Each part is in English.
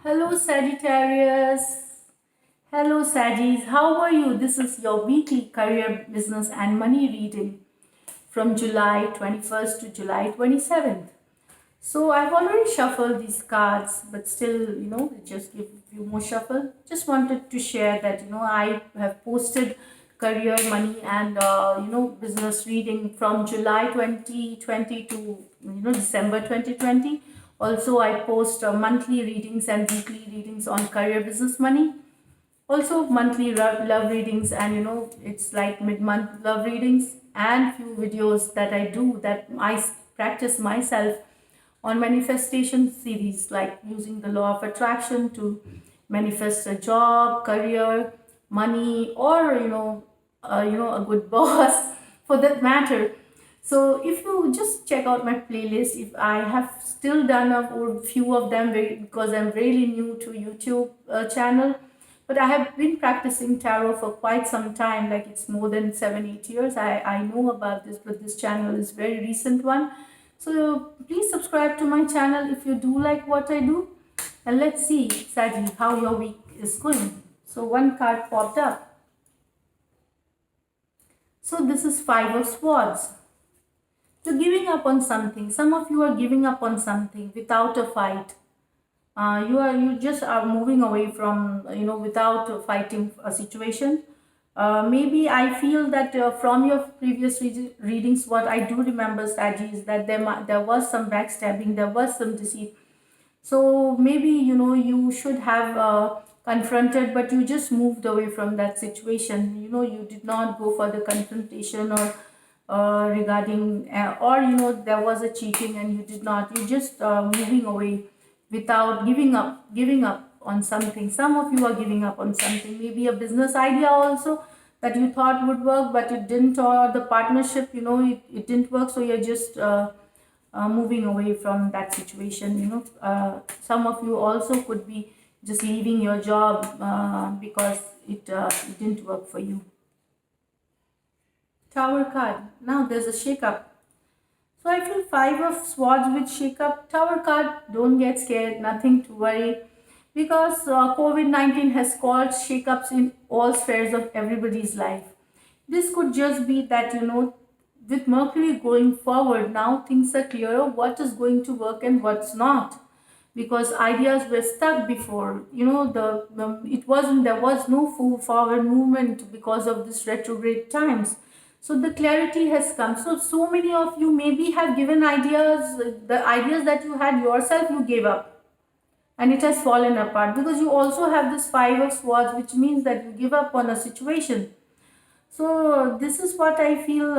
Hello Sagittarius. Hello Saggies. How are you? This is your weekly career, business and money reading from July 21st to July 27th. So I've already shuffled these cards, but still, just give a few more shuffle. Just wanted to share that, I have posted career, money and, business reading from July 2020 to, December 2020. Also, I post monthly readings and weekly readings on career, business, money. Also, monthly love readings, and it's like mid-month love readings, and few videos that I do that I practice myself on manifestation series, like using the law of attraction to manifest a job, career, money, or a good boss for that matter. So if you just check out my playlist, if I have still done a few of them because I'm really new to YouTube channel, but I have been practicing tarot for quite some time, like it's more than 7 8 years. I know about this, but this channel is very recent one. So please subscribe to my channel if you do like what I do. And let's see, Saji, how your week is going. So one card popped up. So this is Five of Swords. You're giving up on something. Some of you are giving up on something without a fight. You just are moving away from, without fighting a situation. Maybe I feel that from your previous readings, what I do remember, Saji, is that there was some backstabbing, there was some deceit. So maybe you should have confronted, but you just moved away from that situation. You did not go for the confrontation or regarding, or there was a cheating and you did not. You just moving away without giving up on something. Some of you are giving up on something, maybe a business idea also that you thought would work but it didn't, or the partnership, it didn't work, so you're just moving away from that situation. Some of you also could be just leaving your job because it didn't work for you. Tower card. Now there's a shake-up. So I feel Five of Swords with shake-up. Tower card, don't get scared, nothing to worry. Because COVID-19 has caused shake-ups in all spheres of everybody's life. This could just be that, with Mercury going forward, now things are clearer what is going to work and what's not. Because ideas were stuck before, it wasn't, there was no forward movement because of this retrograde times. So the clarity has come. So many of you maybe have given ideas, the ideas that you had yourself, you gave up. And it has fallen apart because you also have this Five of Swords, which means that you give up on a situation. So this is what I feel,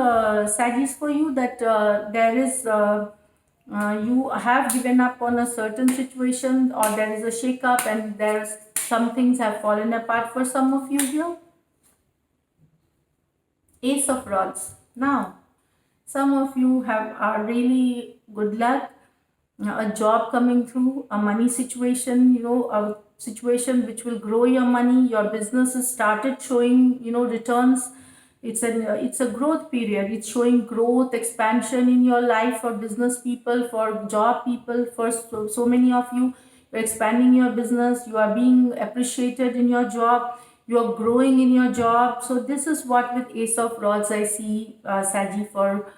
Sagittarius, for you, that there is, you have given up on a certain situation, or there is a shake-up and there's some things have fallen apart for some of you here. Ace of Rods. Now, some of you are really good luck, a job coming through, a money situation, a situation which will grow your money. Your business has started showing, returns. It's a growth period. It's showing growth, expansion in your life for business people, for job people, for so many of you. You're expanding your business. You are being appreciated in your job. You're growing in your job. So this is what with Ace of Rods I see, Saji, for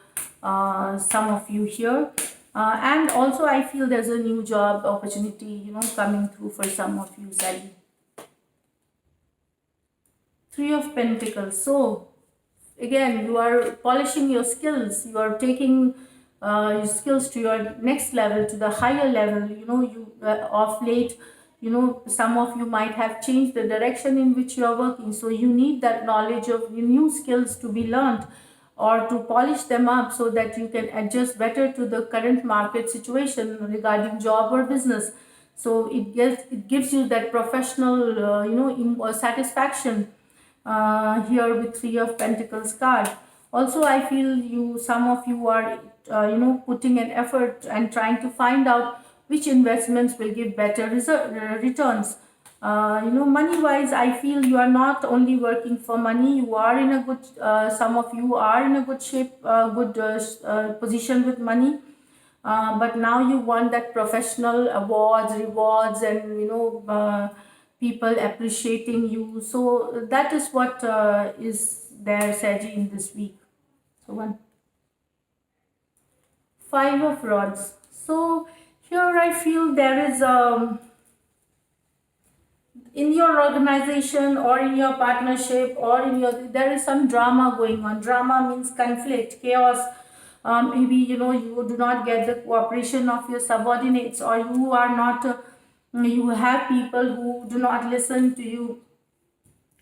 some of you here. And also I feel there's a new job opportunity, coming through for some of you, Saji. Three of Pentacles. So again, you are polishing your skills. You are taking your skills to your next level, to the higher level. You of late, some of you might have changed the direction in which you are working. So you need that knowledge of new skills to be learned or to polish them up so that you can adjust better to the current market situation regarding job or business. So it gives you that professional, satisfaction here with Three of Pentacles card. Also, I feel some of you are, putting an effort and trying to find out which investments will give better returns. Money wise, I feel you are not only working for money, you are in a good, some of you are in a good shape, good position with money. but now you want that professional awards, rewards, and people appreciating you. So that is what is there, Saji, in this week. So one. Five of Rods. So here I feel there is in your organization or in your partnership or in your, there is some drama going on. Drama means conflict, chaos. Maybe you do not get the cooperation of your subordinates, or you are not you have people who do not listen to you.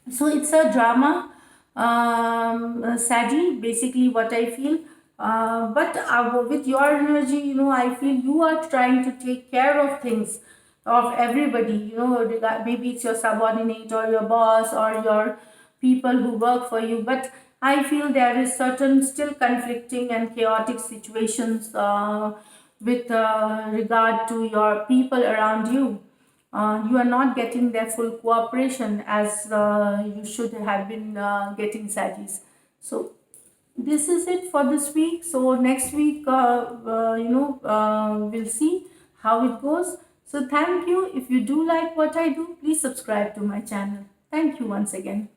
So it's a drama, Saji, basically what I feel. But with your energy, I feel you are trying to take care of things, of everybody, maybe it's your subordinate or your boss or your people who work for you. But I feel there is certain still conflicting and chaotic situations with regard to your people around you. You are not getting their full cooperation as you should have been getting, Sajis. So this is it for this week. So next week, we'll see how it goes. So thank you. If you do like what I do, please subscribe to my channel. Thank you once again.